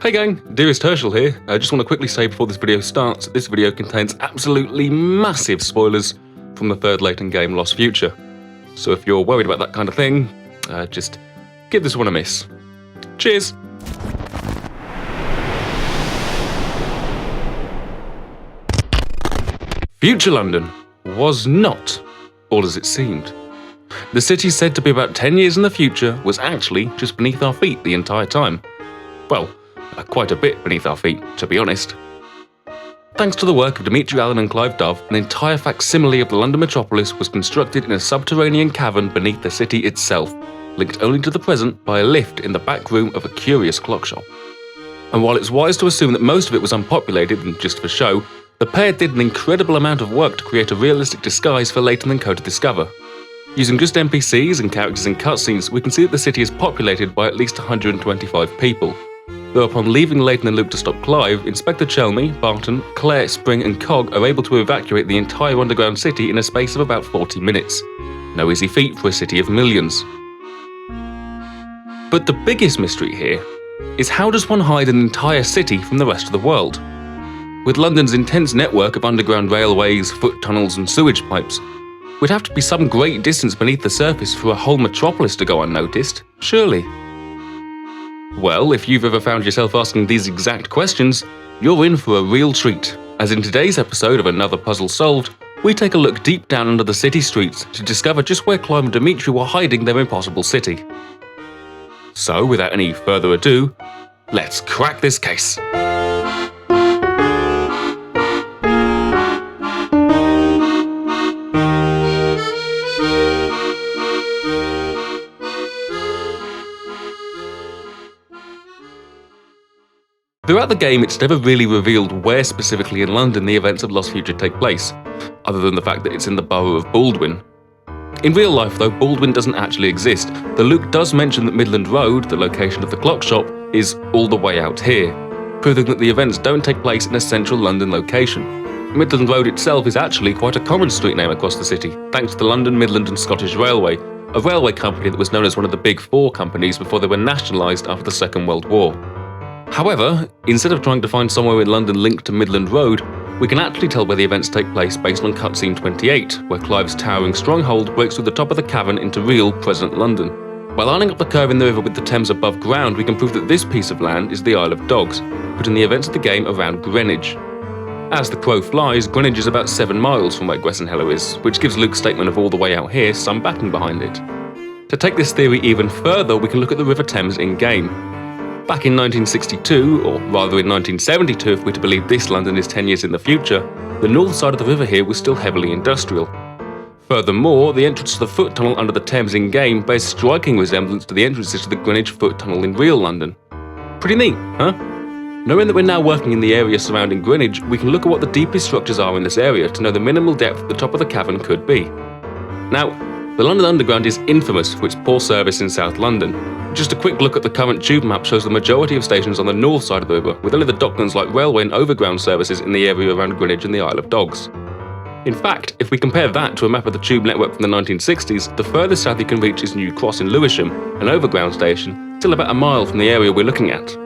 Hey gang, DearestHershel here. I just want to quickly say before this video starts that this video contains absolutely massive spoilers from the third Layton game Lost Future. So if you're worried about that kind of thing, just give this one a miss. Cheers! Future London was not all as it seemed. The city said to be about 10 years in the future was actually just beneath our feet the entire time. Well, quite a bit beneath our feet, to be honest. Thanks to the work of Dimitri Allen and Clive Dove, an entire facsimile of the London metropolis was constructed in a subterranean cavern beneath the city itself, linked only to the present by a lift in the back room of a curious clock shop. And while it's wise to assume that most of it was unpopulated and just for show, the pair did an incredible amount of work to create a realistic disguise for Layton and Co to discover. Using just NPCs and characters in cutscenes, we can see that the city is populated by at least 125 people. Though upon leaving Layton and Luke to stop Clive, Inspector Chelmy, Barton, Claire, Spring and Cog are able to evacuate the entire underground city in a space of about 40 minutes. No easy feat for a city of millions. But the biggest mystery here is how does one hide an entire city from the rest of the world? With London's intense network of underground railways, foot tunnels and sewage pipes, we'd have to be some great distance beneath the surface for a whole metropolis to go unnoticed, surely. Well, if you've ever found yourself asking these exact questions, you're in for a real treat, as in today's episode of Another Puzzle Solved, we take a look deep down under the city streets to discover just where Clive and Dimitri were hiding their impossible city. So, without any further ado, let's crack this case. Throughout the game, it's never really revealed where specifically in London the events of Lost Future take place, other than the fact that it's in the borough of Baldwin. In real life though, Baldwin doesn't actually exist, though Luke does mention that Midland Road, the location of the clock shop, is all the way out here, proving that the events don't take place in a central London location. Midland Road itself is actually quite a common street name across the city, thanks to the London, Midland and Scottish Railway, a railway company that was known as one of the Big Four companies before they were nationalised after the Second World War. However, instead of trying to find somewhere in London linked to Midland Road, we can actually tell where the events take place based on cutscene 28, where Clive's towering stronghold breaks through the top of the cavern into real, present London. By lining up the curve in the river with the Thames above ground, we can prove that this piece of land is the Isle of Dogs, putting the events of the game around Greenwich. As the crow flies, Greenwich is about 7 miles from where Gressenheller is, which gives Luke's statement of all the way out here some backing behind it. To take this theory even further, we can look at the River Thames in-game. Back in 1962, or rather in 1972 if we're to believe this London is 10 years in the future, the north side of the river here was still heavily industrial. Furthermore, the entrance to the foot tunnel under the Thames in-game bears striking resemblance to the entrances to the Greenwich foot tunnel in real London. Pretty neat, huh? Knowing that we're now working in the area surrounding Greenwich, we can look at what the deepest structures are in this area to know the minimal depth the top of the cavern could be. Now, the London Underground is infamous for its poor service in South London. Just a quick look at the current tube map shows the majority of stations on the north side of the river, with only the Docklands Light Railway and overground services in the area around Greenwich and the Isle of Dogs. In fact, if we compare that to a map of the tube network from the 1960s, the furthest south you can reach is New Cross in Lewisham, an overground station, still about a mile from the area we're looking at.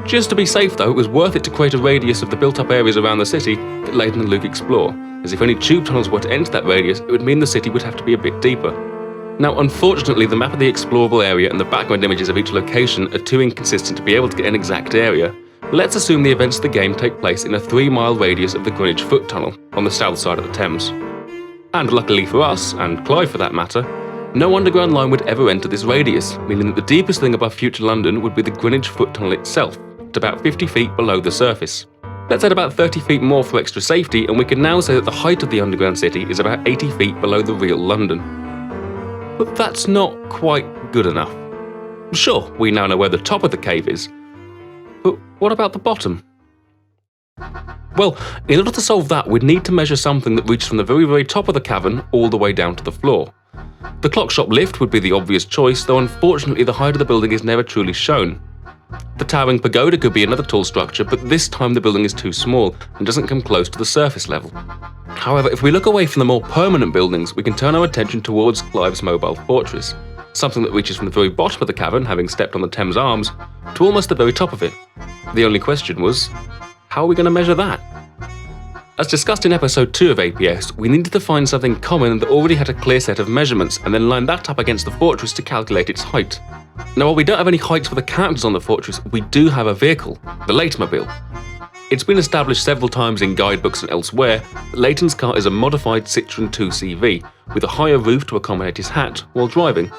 Just to be safe though, it was worth it to create a radius of the built-up areas around the city that Layton and Luke explore, as if any tube tunnels were to enter that radius, it would mean the city would have to be a bit deeper. Now, unfortunately, the map of the explorable area and the background images of each location are too inconsistent to be able to get an exact area. Let's assume the events of the game take place in a 3-mile radius of the Greenwich Foot Tunnel, on the south side of the Thames. And luckily for us, and Clive for that matter, no underground line would ever enter this radius, meaning that the deepest thing above future London would be the Greenwich Foot Tunnel itself, at about 50 feet below the surface. Let's add about 30 feet more for extra safety, and we can now say that the height of the underground city is about 80 feet below the real London. But that's not quite good enough. Sure, we now know where the top of the cave is, but what about the bottom? Well, in order to solve that, we'd need to measure something that reaches from the very top of the cavern all the way down to the floor. The clock shop lift would be the obvious choice, though unfortunately the height of the building is never truly shown. The towering pagoda could be another tall structure, but this time the building is too small and doesn't come close to the surface level. However, if we look away from the more permanent buildings, we can turn our attention towards Clive's mobile fortress, something that reaches from the very bottom of the cavern, having stepped on the Thames Arms, to almost the very top of it. The only question was, how are we going to measure that? As discussed in episode 2 of APS, we needed to find something common that already had a clear set of measurements and then line that up against the fortress to calculate its height. Now, while we don't have any heights for the characters on the fortress, we do have a vehicle, the Leightonmobile. It's been established several times in guidebooks and elsewhere that Leighton's car is a modified Citroen 2CV, with a higher roof to accommodate his hat while driving.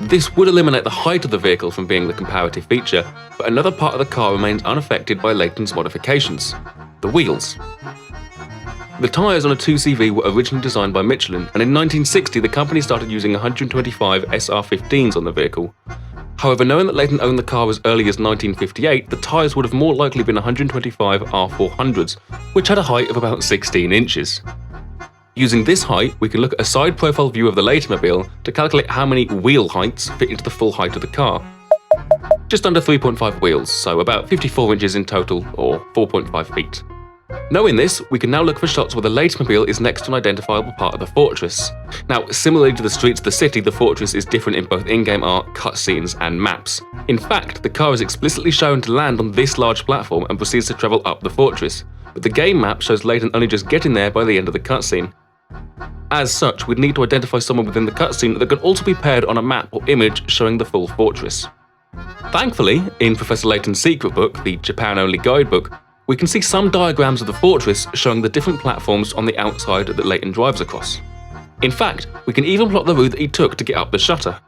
This would eliminate the height of the vehicle from being the comparative feature, but another part of the car remains unaffected by Leighton's modifications: the wheels. The tyres on a 2CV were originally designed by Michelin, and in 1960 the company started using 125 SR15s on the vehicle. However, knowing that Leighton owned the car as early as 1958, the tyres would have more likely been 125 R400s, which had a height of about 16 inches. Using this height, we can look at a side profile view of the Leightonmobile to calculate how many wheel heights fit into the full height of the car. Just under 3.5 wheels, so about 54 inches in total, or 4.5 feet. Knowing this, we can now look for shots where the Leightonmobile is next to an identifiable part of the fortress. Now, similarly to the streets of the city, the fortress is different in both in-game art, cutscenes, and maps. In fact, the car is explicitly shown to land on this large platform and proceeds to travel up the fortress, but the game map shows Leighton only just getting there by the end of the cutscene. As such, we'd need to identify someone within the cutscene that can also be paired on a map or image showing the full fortress. Thankfully, in Professor Layton's secret book, the Japan-only guidebook, we can see some diagrams of the fortress showing the different platforms on the outside that Layton drives across. In fact, we can even plot the route that he took to get up the shutter.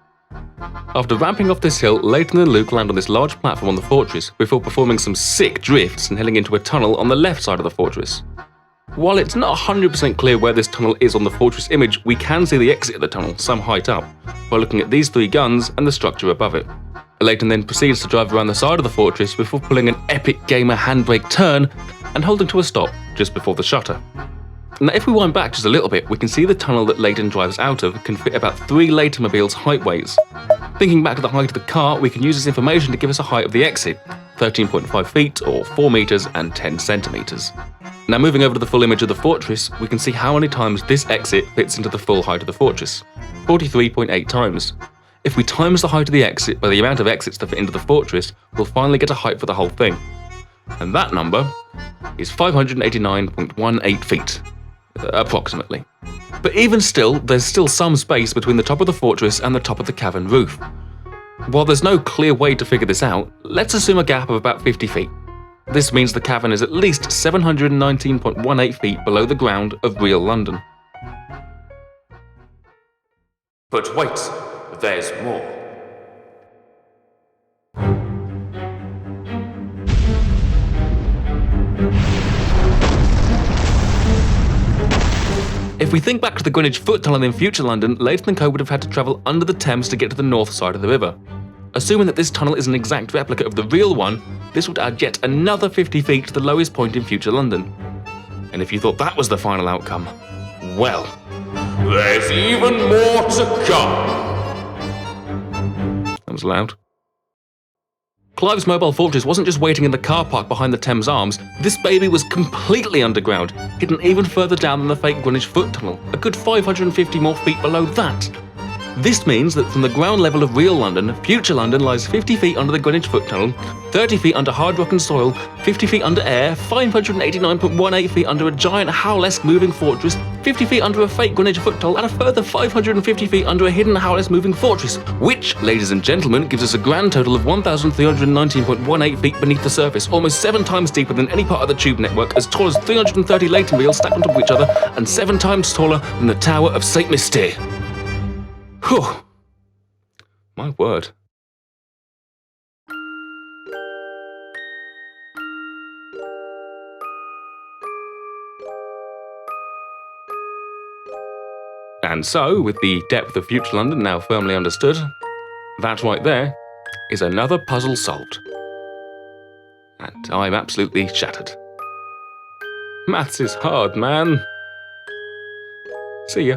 After ramping off this hill, Layton and Luke land on this large platform on the fortress before performing some sick drifts and heading into a tunnel on the left side of the fortress. While it's not 100% clear where this tunnel is on the fortress image, we can see the exit of the tunnel some height up, by looking at these three guns and the structure above it. Layton then proceeds to drive around the side of the fortress before pulling an epic gamer handbrake turn and holding to a stop just before the shutter. Now, if we wind back just a little bit, we can see the tunnel that Layton drives out of can fit about 3 Leightonmobiles' heightways. Thinking back to the height of the car, we can use this information to give us a height of the exit, 13.5 feet or 4 meters and 10 centimeters. Now, moving over to the full image of the fortress, we can see how many times this exit fits into the full height of the fortress, 43.8 times. If we times the height of the exit by the amount of exits that fit into the fortress, we'll finally get a height for the whole thing. And that number is 589.18 feet, approximately. But even still, there's still some space between the top of the fortress and the top of the cavern roof. While there's no clear way to figure this out, let's assume a gap of about 50 feet. This means the cavern is at least 719.18 feet below the ground of real London. But wait, there's more. If we think back to the Greenwich Foot Tunnel in future London, Layton & Co would have had to travel under the Thames to get to the north side of the river. Assuming that this tunnel is an exact replica of the real one, this would add yet another 50 feet to the lowest point in future London. And if you thought that was the final outcome, well, there's even more to come. That was loud. Clive's mobile fortress wasn't just waiting in the car park behind the Thames Arms, this baby was completely underground, hidden even further down than the fake Greenwich Foot Tunnel, a good 550 more feet below that. This means that from the ground level of real London, future London lies 50 feet under the Greenwich Foot Tunnel, 30 feet under hard rock and soil, 50 feet under air, 589.18 feet under a giant Howlesque moving fortress, 50 feet under a fake Greenwich Foot Tunnel, and a further 550 feet under a hidden Howlesque moving fortress, which, ladies and gentlemen, gives us a grand total of 1,319.18 feet beneath the surface, almost 7 times deeper than any part of the tube network, as tall as 330 Leightonmobiles stacked on top of each other, and 7 times taller than the Tower of St. Mystere. Whew. My word. And so, with the depth of future London now firmly understood, that right there is another puzzle solved. And I'm absolutely shattered. Maths is hard, man. See ya.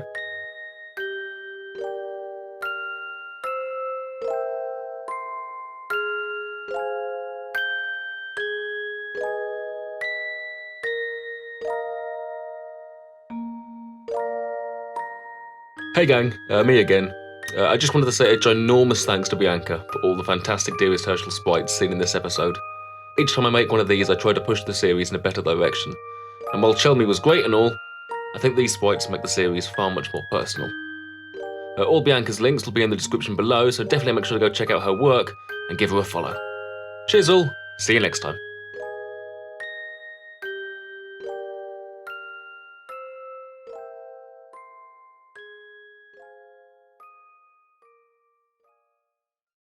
Hey gang, me again. I just wanted to say a ginormous thanks to Bianca for all the fantastic Dearest Hershel sprites seen in this episode. Each time I make one of these, I try to push the series in a better direction. And while Chelmy was great and all, I think these sprites make the series far much more personal. All Bianca's links will be in the description below, so definitely make sure to go check out her work and give her a follow. Cheers all, see you next time.